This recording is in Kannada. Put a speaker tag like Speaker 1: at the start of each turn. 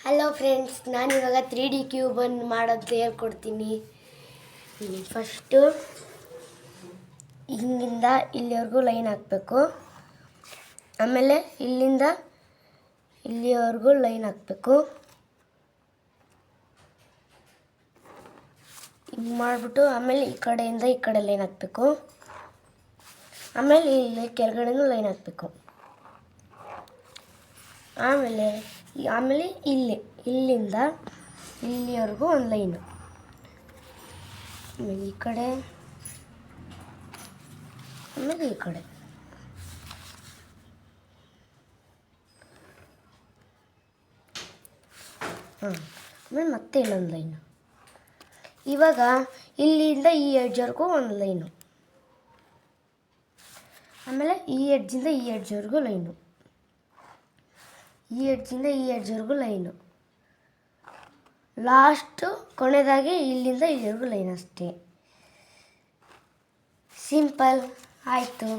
Speaker 1: ಹಲೋ ಫ್ರೆಂಡ್ಸ್, ನಾನಿವಾಗ 3D ಕ್ಯೂಬನ್ನು ಮಾಡೋದು ಹೇಳ್ಕೊಡ್ತೀನಿ. ಫಸ್ಟು ಇಲ್ಲಿಂದ ಇಲ್ಲಿವರೆಗೂ ಲೈನ್ ಹಾಕಬೇಕು. ಆಮೇಲೆ ಇಲ್ಲಿಂದ ಇಲ್ಲಿವರೆಗೂ ಲೈನ್ ಹಾಕಬೇಕು. ಹಿಂಗೆ ಮಾಡಿಬಿಟ್ಟು ಆಮೇಲೆ ಈ ಕಡೆಯಿಂದ ಈ ಕಡೆ ಲೈನ್ ಹಾಕಬೇಕು. ಆಮೇಲೆ ಇಲ್ಲಿ ಕೆಳಗಡೆನೂ ಲೈನ್ ಹಾಕಬೇಕು. ಆಮೇಲೆ ಇಲ್ಲಿಂದ ಇಲ್ಲಿವರೆಗೂ ಒಂದು ಲೈನು. ಆಮೇಲೆ ಈ ಕಡೆ, ಆಮೇಲೆ ಈ ಕಡೆ. ಆಮೇಲೆ ಮತ್ತೆ ಇನ್ನೊಂದು ಲೈನು. ಇವಾಗ ಇಲ್ಲಿಂದ ಈ ಎಡ್ಜ್ವರೆಗೂ ಒಂದು ಲೈನು. ಆಮೇಲೆ ಈ ಎಡ್ಜಿಂದ ಈ ಎಡ್ಜ್ವರೆಗೂ ಲೈನು. ಈ ಎಡ್ಜಿಂದ ಈ ಎಡ್ಜ್ವರೆಗೂ ಲೈನು. ಲಾಸ್ಟು ಕೊನೆಯದಾಗಿ ಇಲ್ಲಿಂದ ಇಲ್ಲಿವರೆಗೂ ಲೈನ್ ಅಷ್ಟೇ. ಸಿಂಪಲ್ ಆಯಿತು.